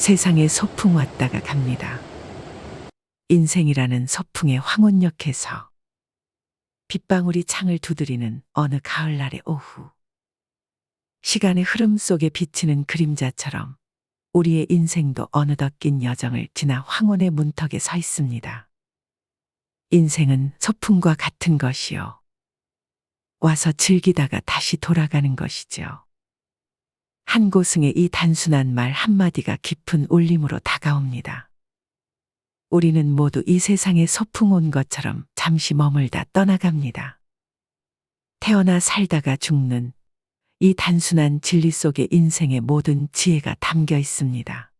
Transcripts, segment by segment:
세상에 소풍 왔다가 갑니다. 인생이라는 소풍의 황혼역에서 빗방울이 창을 두드리는 어느 가을날의 오후. 시간의 흐름 속에 비치는 그림자처럼 우리의 인생도 어느덧 긴 여정을 지나 황혼의 문턱에 서 있습니다. 인생은 소풍과 같은 것이요. 와서 즐기다가 다시 돌아가는 것이죠. 한고승의 이 단순한 말 한마디가 깊은 울림으로 다가옵니다. 우리는 모두 이 세상에 소풍 온 것처럼 잠시 머물다 떠나갑니다. 태어나 살다가 죽는 이 단순한 진리 속에 인생의 모든 지혜가 담겨 있습니다.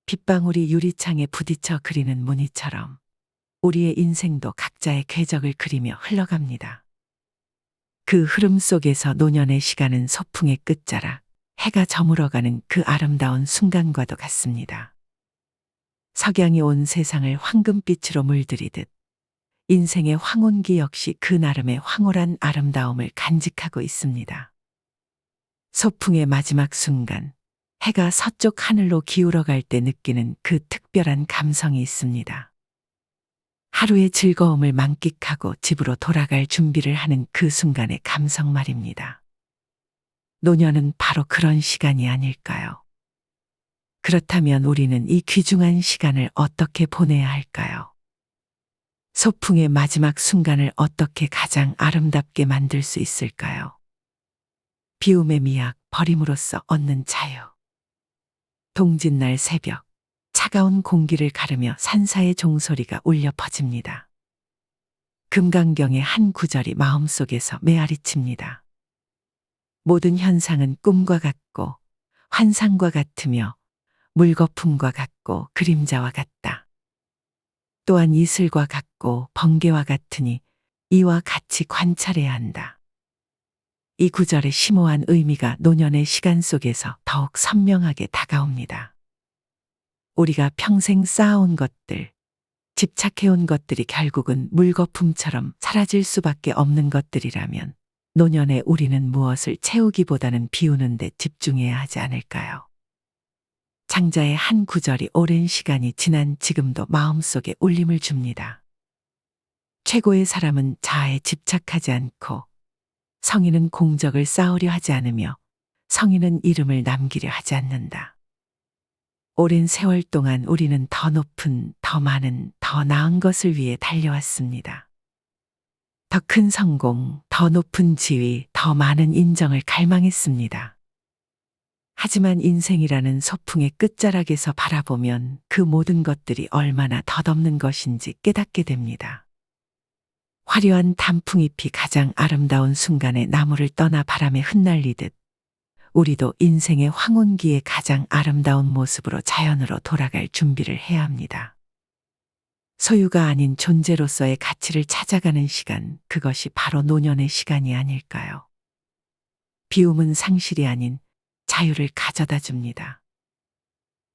빗방울이 유리창에 부딪혀 그리는 무늬처럼 우리의 인생도 각자의 궤적을 그리며 흘러갑니다. 그 흐름 속에서 노년의 시간은 소풍의 끝자락, 해가 저물어가는 그 아름다운 순간과도 같습니다. 석양이 온 세상을 황금빛으로 물들이듯 인생의 황혼기 역시 그 나름의 황홀한 아름다움을 간직하고 있습니다. 소풍의 마지막 순간, 해가 서쪽 하늘로 기울어 갈 때 느끼는 그 특별한 감성이 있습니다. 하루의 즐거움을 만끽하고 집으로 돌아갈 준비를 하는 그 순간의 감성 말입니다. 노년은 바로 그런 시간이 아닐까요? 그렇다면 우리는 이 귀중한 시간을 어떻게 보내야 할까요? 소풍의 마지막 순간을 어떻게 가장 아름답게 만들 수 있을까요? 비움의 미학, 버림으로써 얻는 자유. 동짓날 새벽, 차가운 공기를 가르며 산사의 종소리가 울려 퍼집니다. 금강경의 한 구절이 마음속에서 메아리칩니다. 모든 현상은 꿈과 같고 환상과 같으며 물거품과 같고 그림자와 같다. 또한 이슬과 같고 번개와 같으니 이와 같이 관찰해야 한다. 이 구절의 심오한 의미가 노년의 시간 속에서 더욱 선명하게 다가옵니다. 우리가 평생 쌓아온 것들, 집착해온 것들이 결국은 물거품처럼 사라질 수밖에 없는 것들이라면 노년에 우리는 무엇을 채우기보다는 비우는 데 집중해야 하지 않을까요? 장자의 한 구절이 오랜 시간이 지난 지금도 마음속에 울림을 줍니다. 최고의 사람은 자아에 집착하지 않고 성인은 공적을 쌓으려 하지 않으며 성인은 이름을 남기려 하지 않는다. 오랜 세월 동안 우리는 더 높은, 더 많은, 더 나은 것을 위해 달려왔습니다. 더 큰 성공, 더 높은 지위, 더 많은 인정을 갈망했습니다. 하지만 인생이라는 소풍의 끝자락에서 바라보면 그 모든 것들이 얼마나 덧없는 것인지 깨닫게 됩니다. 화려한 단풍잎이 가장 아름다운 순간에 나무를 떠나 바람에 흩날리듯 우리도 인생의 황혼기의 가장 아름다운 모습으로 자연으로 돌아갈 준비를 해야 합니다. 소유가 아닌 존재로서의 가치를 찾아가는 시간, 그것이 바로 노년의 시간이 아닐까요? 비움은 상실이 아닌 자유를 가져다 줍니다.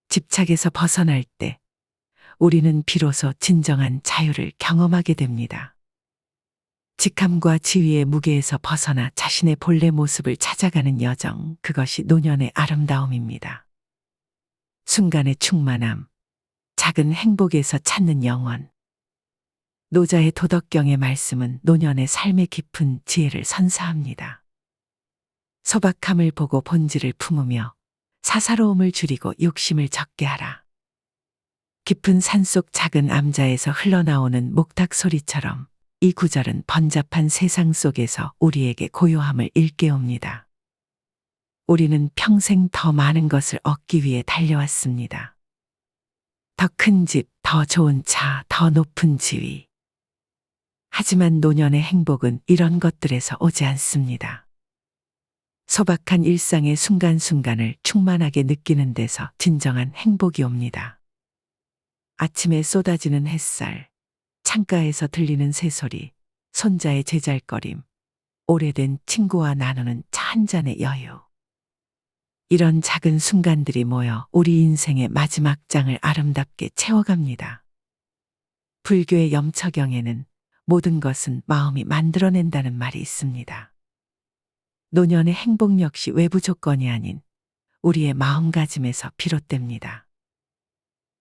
집착에서 벗어날 때 우리는 비로소 진정한 자유를 경험하게 됩니다. 직함과 지위의 무게에서 벗어나 자신의 본래 모습을 찾아가는 여정, 그것이 노년의 아름다움입니다. 순간의 충만함, 작은 행복에서 찾는 영원. 노자의 도덕경의 말씀은 노년의 삶의 깊은 지혜를 선사합니다. 소박함을 보고 본질을 품으며 사사로움을 줄이고 욕심을 적게 하라. 깊은 산속 작은 암자에서 흘러나오는 목탁 소리처럼 이 구절은 번잡한 세상 속에서 우리에게 고요함을 일깨웁니다. 우리는 평생 더 많은 것을 얻기 위해 달려왔습니다. 더 큰 집, 더 좋은 차, 더 높은 지위. 하지만 노년의 행복은 이런 것들에서 오지 않습니다. 소박한 일상의 순간순간을 충만하게 느끼는 데서 진정한 행복이 옵니다. 아침에 쏟아지는 햇살, 창가에서 들리는 새소리, 손자의 제잘거림, 오래된 친구와 나누는 차 한 잔의 여유. 이런 작은 순간들이 모여 우리 인생의 마지막 장을 아름답게 채워갑니다. 불교의 염처경에는 모든 것은 마음이 만들어낸다는 말이 있습니다. 노년의 행복 역시 외부 조건이 아닌 우리의 마음가짐에서 비롯됩니다.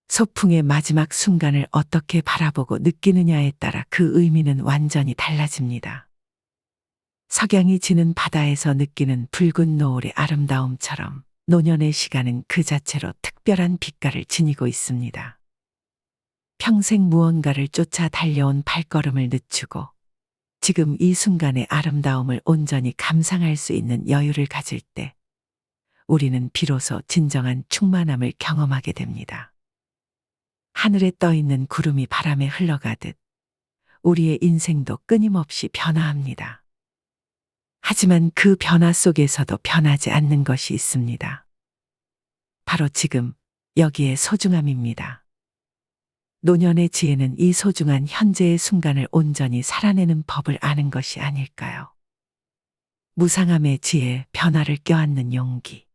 소풍의 마지막 순간을 어떻게 바라보고 느끼느냐에 따라 그 의미는 완전히 달라집니다. 석양이 지는 바다에서 느끼는 붉은 노을의 아름다움처럼 노년의 시간은 그 자체로 특별한 빛깔을 지니고 있습니다. 평생 무언가를 쫓아 달려온 발걸음을 늦추고 지금 이 순간의 아름다움을 온전히 감상할 수 있는 여유를 가질 때 우리는 비로소 진정한 충만함을 경험하게 됩니다. 하늘에 떠 있는 구름이 바람에 흘러가듯 우리의 인생도 끊임없이 변화합니다. 하지만 그 변화 속에서도 변하지 않는 것이 있습니다. 바로 지금 여기에 소중함입니다. 노년의 지혜는 이 소중한 현재의 순간을 온전히 살아내는 법을 아는 것이 아닐까요? 무상함의 지혜, 변화를 껴안는 용기.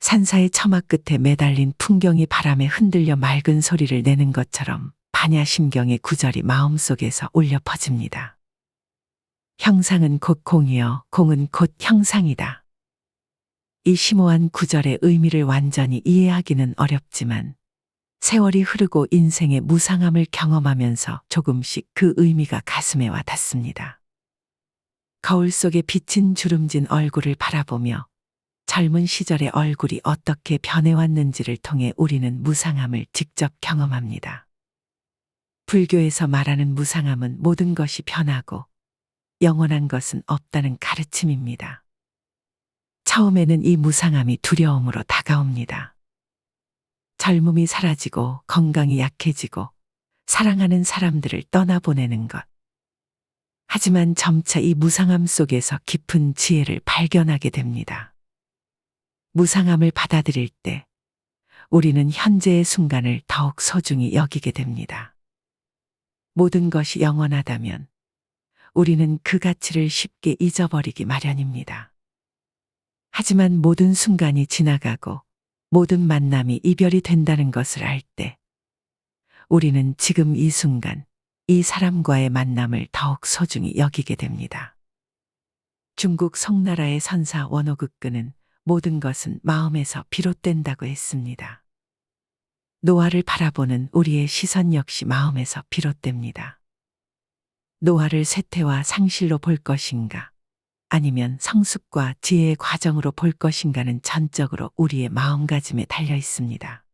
산사의 처마 끝에 매달린 풍경이 바람에 흔들려 맑은 소리를 내는 것처럼 반야심경의 구절이 마음속에서 울려 퍼집니다. 형상은 곧 공이여 공은 곧 형상이다. 이 심오한 구절의 의미를 완전히 이해하기는 어렵지만 세월이 흐르고 인생의 무상함을 경험하면서 조금씩 그 의미가 가슴에 와 닿습니다. 거울 속에 비친 주름진 얼굴을 바라보며 젊은 시절의 얼굴이 어떻게 변해왔는지를 통해 우리는 무상함을 직접 경험합니다. 불교에서 말하는 무상함은 모든 것이 변하고 영원한 것은 없다는 가르침입니다. 처음에는 이 무상함이 두려움으로 다가옵니다. 젊음이 사라지고 건강이 약해지고 사랑하는 사람들을 떠나보내는 것. 하지만 점차 이 무상함 속에서 깊은 지혜를 발견하게 됩니다. 무상함을 받아들일 때 우리는 현재의 순간을 더욱 소중히 여기게 됩니다. 모든 것이 영원하다면 우리는 그 가치를 쉽게 잊어버리기 마련입니다. 하지만 모든 순간이 지나가고 모든 만남이 이별이 된다는 것을 알 때 우리는 지금 이 순간, 이 사람과의 만남을 더욱 소중히 여기게 됩니다. 중국 송나라의 선사 원호극근은 모든 것은 마음에서 비롯된다고 했습니다. 노화를 바라보는 우리의 시선 역시 마음에서 비롯됩니다. 노화를 쇠퇴와 상실로 볼 것인가, 아니면 성숙과 지혜의 과정으로 볼 것인가는 전적으로 우리의 마음가짐에 달려 있습니다.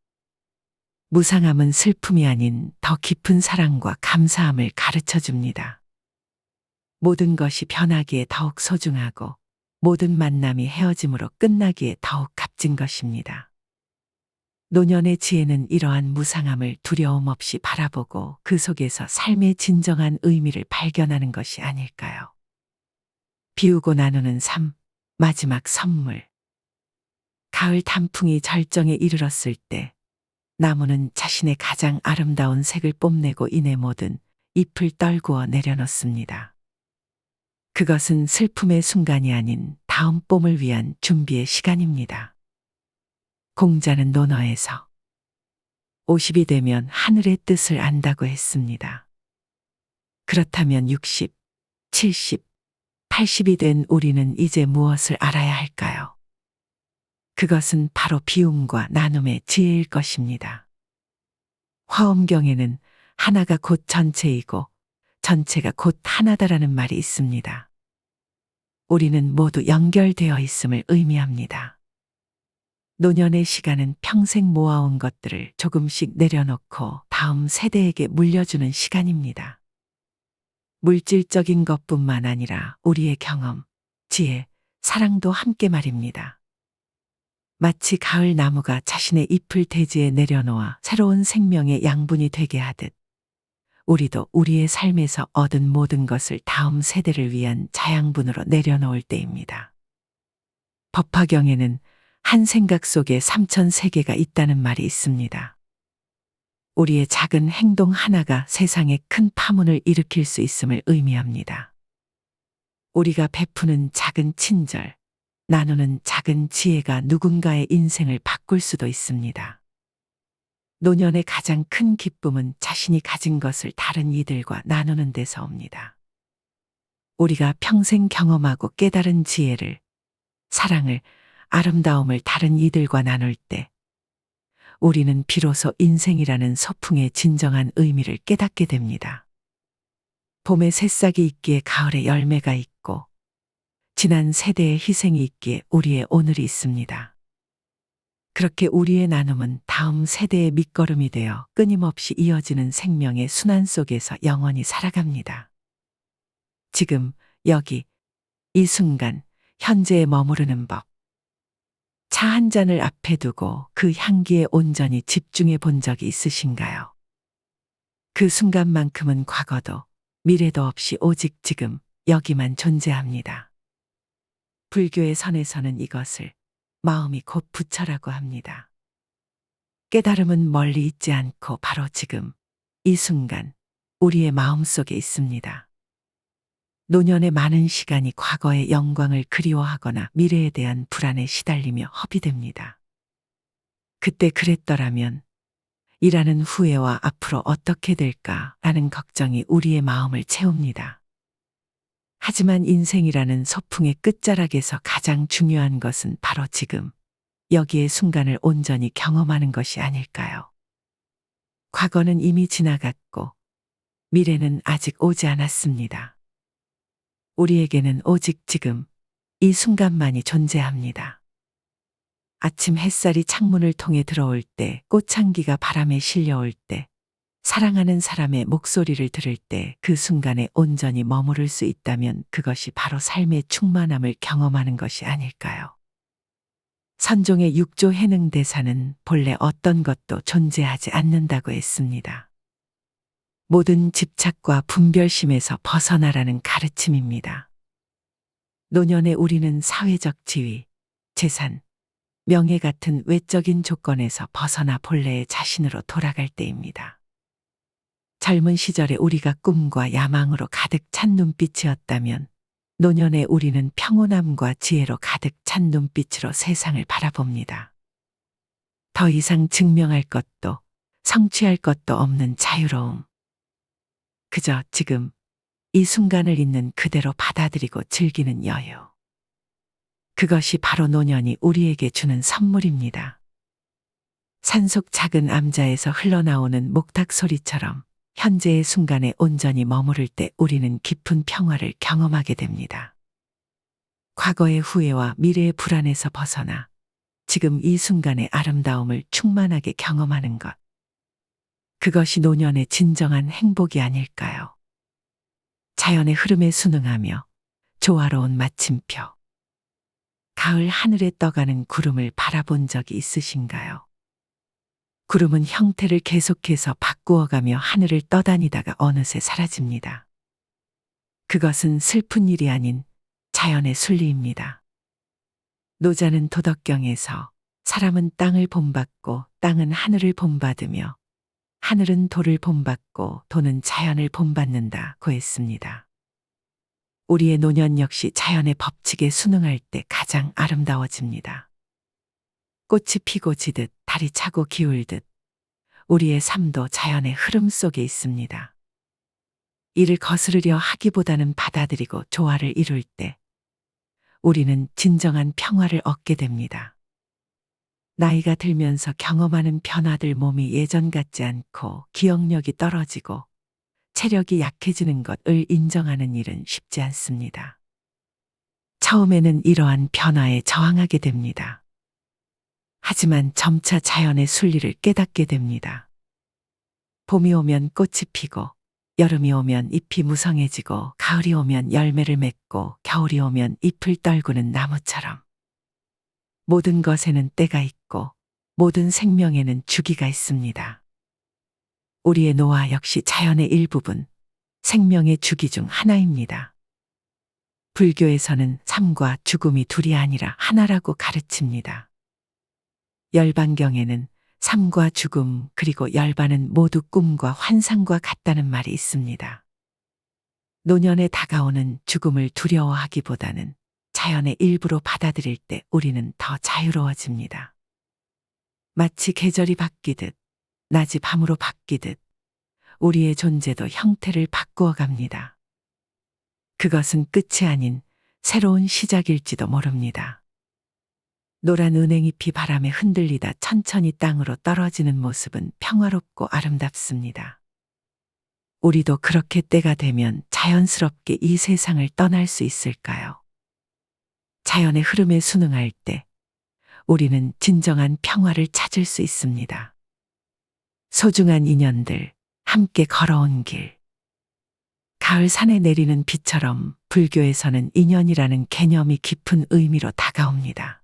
무상함은 슬픔이 아닌 더 깊은 사랑과 감사함을 가르쳐 줍니다. 모든 것이 변하기에 더욱 소중하고 모든 만남이 헤어짐으로 끝나기에 더욱 값진 것입니다. 노년의 지혜는 이러한 무상함을 두려움 없이 바라보고 그 속에서 삶의 진정한 의미를 발견하는 것이 아닐까요? 비우고 나누는 삶, 마지막 선물. 가을 단풍이 절정에 이르렀을 때 나무는 자신의 가장 아름다운 색을 뽐내고 이내 모든 잎을 떨구어 내려놓습니다. 그것은 슬픔의 순간이 아닌 다음 봄을 위한 준비의 시간입니다. 공자는 논어에서 50이 되면 하늘의 뜻을 안다고 했습니다. 그렇다면 60, 70, 80이 된 우리는 이제 무엇을 알아야 할까요? 그것은 바로 비움과 나눔의 지혜일 것입니다. 화엄경에는 하나가 곧 전체이고 전체가 곧 하나다라는 말이 있습니다. 우리는 모두 연결되어 있음을 의미합니다. 노년의 시간은 평생 모아온 것들을 조금씩 내려놓고 다음 세대에게 물려주는 시간입니다. 물질적인 것뿐만 아니라 우리의 경험, 지혜, 사랑도 함께 말입니다. 마치 가을 나무가 자신의 잎을 대지에 내려놓아 새로운 생명의 양분이 되게 하듯 우리도 우리의 삶에서 얻은 모든 것을 다음 세대를 위한 자양분으로 내려놓을 때입니다. 법화경에는 한 생각 속에 3000세계가 있다는 말이 있습니다. 우리의 작은 행동 하나가 세상에 큰 파문을 일으킬 수 있음을 의미합니다. 우리가 베푸는 작은 친절, 나누는 작은 지혜가 누군가의 인생을 바꿀 수도 있습니다. 노년의 가장 큰 기쁨은 자신이 가진 것을 다른 이들과 나누는 데서 옵니다. 우리가 평생 경험하고 깨달은 지혜를, 사랑을, 아름다움을 다른 이들과 나눌 때 우리는 비로소 인생이라는 소풍의 진정한 의미를 깨닫게 됩니다. 봄에 새싹이 있기에 가을에 열매가 있고 지난 세대의 희생이 있기에 우리의 오늘이 있습니다. 그렇게 우리의 나눔은 다음 세대의 밑거름이 되어 끊임없이 이어지는 생명의 순환 속에서 영원히 살아갑니다. 지금, 여기, 이 순간, 현재에 머무르는 법. 차 한 잔을 앞에 두고 그 향기에 온전히 집중해 본 적이 있으신가요? 그 순간만큼은 과거도 미래도 없이 오직 지금, 여기만 존재합니다. 불교의 선에서는 이것을 마음이 곧 부처라고 합니다. 깨달음은 멀리 있지 않고 바로 지금, 이 순간, 우리의 마음속에 있습니다. 노년의 많은 시간이 과거의 영광을 그리워하거나 미래에 대한 불안에 시달리며 허비됩니다. 그때 그랬더라면, 이라는 후회와 앞으로 어떻게 될까라는 걱정이 우리의 마음을 채웁니다. 하지만 인생이라는 소풍의 끝자락에서 가장 중요한 것은 바로 지금, 여기의 순간을 온전히 경험하는 것이 아닐까요? 과거는 이미 지나갔고, 미래는 아직 오지 않았습니다. 우리에게는 오직 지금, 이 순간만이 존재합니다. 아침 햇살이 창문을 통해 들어올 때, 꽃향기가 바람에 실려올 때, 사랑하는 사람의 목소리를 들을 때 그 순간에 온전히 머무를 수 있다면 그것이 바로 삶의 충만함을 경험하는 것이 아닐까요? 선종의 육조 해능 대사는 본래 어떤 것도 존재하지 않는다고 했습니다. 모든 집착과 분별심에서 벗어나라는 가르침입니다. 노년에 우리는 사회적 지위, 재산, 명예 같은 외적인 조건에서 벗어나 본래의 자신으로 돌아갈 때입니다. 젊은 시절에 우리가 꿈과 야망으로 가득 찬 눈빛이었다면 노년에 우리는 평온함과 지혜로 가득 찬 눈빛으로 세상을 바라봅니다. 더 이상 증명할 것도 성취할 것도 없는 자유로움. 그저 지금 이 순간을 있는 그대로 받아들이고 즐기는 여유. 그것이 바로 노년이 우리에게 주는 선물입니다. 산속 작은 암자에서 흘러나오는 목탁 소리처럼 현재의 순간에 온전히 머무를 때 우리는 깊은 평화를 경험하게 됩니다. 과거의 후회와 미래의 불안에서 벗어나 지금 이 순간의 아름다움을 충만하게 경험하는 것. 그것이 노년의 진정한 행복이 아닐까요? 자연의 흐름에 순응하며 조화로운 마침표. 가을 하늘에 떠가는 구름을 바라본 적이 있으신가요? 구름은 형태를 계속해서 바꾸어가며 하늘을 떠다니다가 어느새 사라집니다. 그것은 슬픈 일이 아닌 자연의 순리입니다. 노자는 도덕경에서 사람은 땅을 본받고 땅은 하늘을 본받으며 하늘은 도를 본받고 도는 자연을 본받는다고 했습니다. 우리의 노년 역시 자연의 법칙에 순응할 때 가장 아름다워집니다. 꽃이 피고 지듯 달이 차고 기울듯 우리의 삶도 자연의 흐름 속에 있습니다. 이를 거스르려 하기보다는 받아들이고 조화를 이룰 때 우리는 진정한 평화를 얻게 됩니다. 나이가 들면서 경험하는 변화들 몸이 예전 같지 않고 기억력이 떨어지고 체력이 약해지는 것을 인정하는 일은 쉽지 않습니다. 처음에는 이러한 변화에 저항하게 됩니다. 하지만 점차 자연의 순리를 깨닫게 됩니다. 봄이 오면 꽃이 피고, 여름이 오면 잎이 무성해지고, 가을이 오면 열매를 맺고, 겨울이 오면 잎을 떨구는 나무처럼. 모든 것에는 때가 있고, 모든 생명에는 주기가 있습니다. 우리의 노화 역시 자연의 일부분, 생명의 주기 중 하나입니다. 불교에서는 삶과 죽음이 둘이 아니라 하나라고 가르칩니다. 열반경에는 삶과 죽음 그리고 열반은 모두 꿈과 환상과 같다는 말이 있습니다. 노년에 다가오는 죽음을 두려워하기보다는 자연의 일부로 받아들일 때 우리는 더 자유로워집니다. 마치 계절이 바뀌듯 낮이 밤으로 바뀌듯 우리의 존재도 형태를 바꾸어 갑니다. 그것은 끝이 아닌 새로운 시작일지도 모릅니다. 노란 은행잎이 바람에 흔들리다 천천히 땅으로 떨어지는 모습은 평화롭고 아름답습니다. 우리도 그렇게 때가 되면 자연스럽게 이 세상을 떠날 수 있을까요? 자연의 흐름에 순응할 때 우리는 진정한 평화를 찾을 수 있습니다. 소중한 인연들, 함께 걸어온 길. 가을 산에 내리는 비처럼 불교에서는 인연이라는 개념이 깊은 의미로 다가옵니다.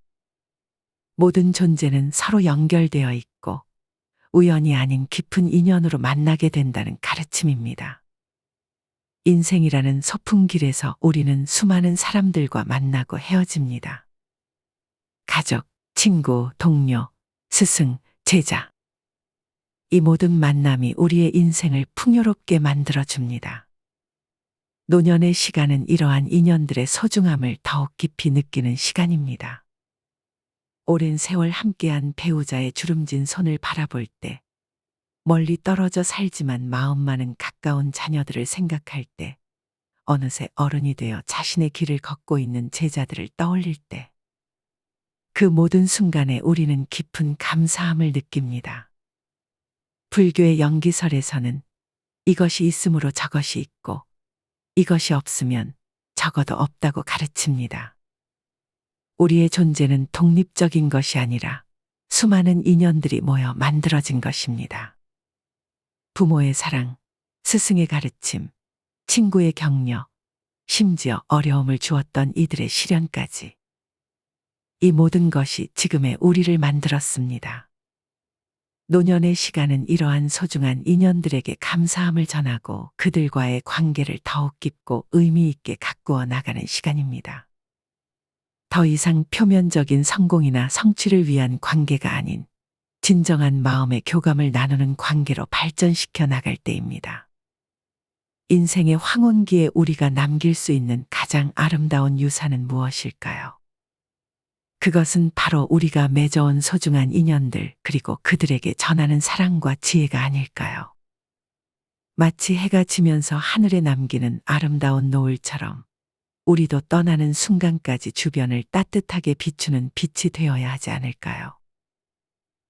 모든 존재는 서로 연결되어 있고 우연이 아닌 깊은 인연으로 만나게 된다는 가르침입니다. 인생이라는 소풍길에서 우리는 수많은 사람들과 만나고 헤어집니다. 가족, 친구, 동료, 스승, 제자. 이 모든 만남이 우리의 인생을 풍요롭게 만들어줍니다. 노년의 시간은 이러한 인연들의 소중함을 더욱 깊이 느끼는 시간입니다. 오랜 세월 함께한 배우자의 주름진 손을 바라볼 때, 멀리 떨어져 살지만 마음만은 가까운 자녀들을 생각할 때, 어느새 어른이 되어 자신의 길을 걷고 있는 제자들을 떠올릴 때, 그 모든 순간에 우리는 깊은 감사함을 느낍니다. 불교의 연기설에서는 이것이 있으므로 저것이 있고 이것이 없으면 적어도 없다고 가르칩니다. 우리의 존재는 독립적인 것이 아니라 수많은 인연들이 모여 만들어진 것입니다. 부모의 사랑, 스승의 가르침, 친구의 격려, 심지어 어려움을 주었던 이들의 시련까지. 이 모든 것이 지금의 우리를 만들었습니다. 노년의 시간은 이러한 소중한 인연들에게 감사함을 전하고 그들과의 관계를 더욱 깊고 의미 있게 가꾸어 나가는 시간입니다. 더 이상 표면적인 성공이나 성취를 위한 관계가 아닌 진정한 마음의 교감을 나누는 관계로 발전시켜 나갈 때입니다. 인생의 황혼기에 우리가 남길 수 있는 가장 아름다운 유산은 무엇일까요? 그것은 바로 우리가 맺어온 소중한 인연들 그리고 그들에게 전하는 사랑과 지혜가 아닐까요? 마치 해가 지면서 하늘에 남기는 아름다운 노을처럼 우리도 떠나는 순간까지 주변을 따뜻하게 비추는 빛이 되어야 하지 않을까요?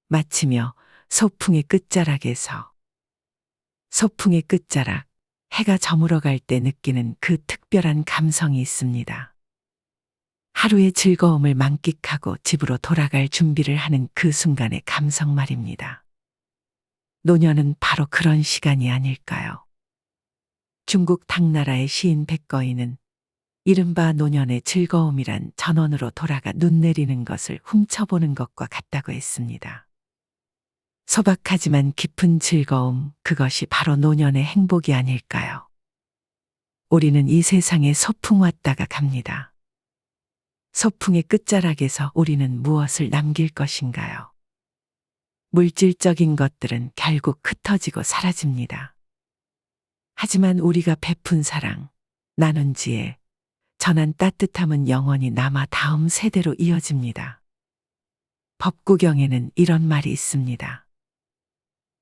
마치며 소풍의 끝자락에서 소풍의 끝자락, 해가 저물어갈 때 느끼는 그 특별한 감성이 있습니다. 하루의 즐거움을 만끽하고 집으로 돌아갈 준비를 하는 그 순간의 감성 말입니다. 노년은 바로 그런 시간이 아닐까요? 중국 당나라의 시인 백거이는 이른바 노년의 즐거움이란 전원으로 돌아가 눈 내리는 것을 훔쳐보는 것과 같다고 했습니다. 소박하지만 깊은 즐거움, 그것이 바로 노년의 행복이 아닐까요? 우리는 이 세상에 소풍 왔다가 갑니다. 소풍의 끝자락에서 우리는 무엇을 남길 것인가요? 물질적인 것들은 결국 흩어지고 사라집니다. 하지만 우리가 베푼 사랑, 나눈 지혜, 전한 따뜻함은 영원히 남아 다음 세대로 이어집니다. 법구경에는 이런 말이 있습니다.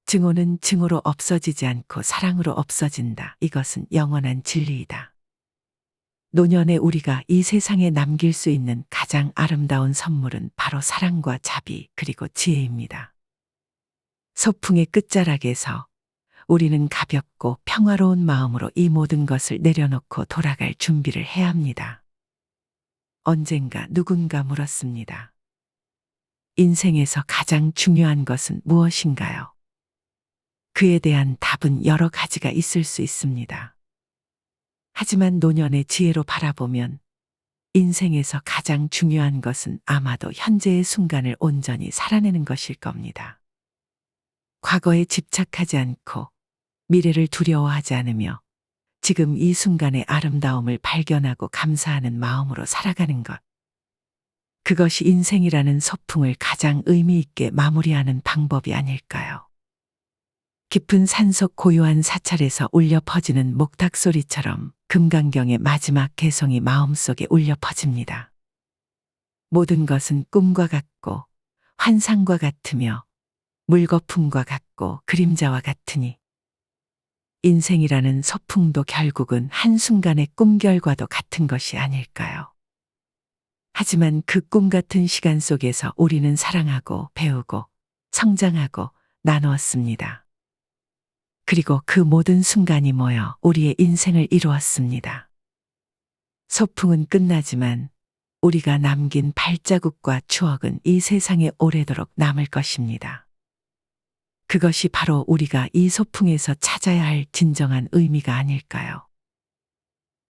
증오는 증오로 없어지지 않고 사랑으로 없어진다. 이것은 영원한 진리이다. 노년에 우리가 이 세상에 남길 수 있는 가장 아름다운 선물은 바로 사랑과 자비 그리고 지혜입니다. 소풍의 끝자락에서 우리는 가볍고 평화로운 마음으로 이 모든 것을 내려놓고 돌아갈 준비를 해야 합니다. 언젠가 누군가 물었습니다. 인생에서 가장 중요한 것은 무엇인가요? 그에 대한 답은 여러 가지가 있을 수 있습니다. 하지만 노년의 지혜로 바라보면 인생에서 가장 중요한 것은 아마도 현재의 순간을 온전히 살아내는 것일 겁니다. 과거에 집착하지 않고 미래를 두려워하지 않으며 지금 이 순간의 아름다움을 발견하고 감사하는 마음으로 살아가는 것. 그것이 인생이라는 소풍을 가장 의미 있게 마무리하는 방법이 아닐까요? 깊은 산속 고요한 사찰에서 울려 퍼지는 목탁 소리처럼 금강경의 마지막 개성이 마음속에 울려 퍼집니다. 모든 것은 꿈과 같고 환상과 같으며 물거품과 같고 그림자와 같으니 인생이라는 소풍도 결국은 한순간의 꿈결과도 같은 것이 아닐까요? 하지만 그 꿈 같은 시간 속에서 우리는 사랑하고 배우고 성장하고 나누었습니다. 그리고 그 모든 순간이 모여 우리의 인생을 이루었습니다. 소풍은 끝나지만 우리가 남긴 발자국과 추억은 이 세상에 오래도록 남을 것입니다. 그것이 바로 우리가 이 소풍에서 찾아야 할 진정한 의미가 아닐까요?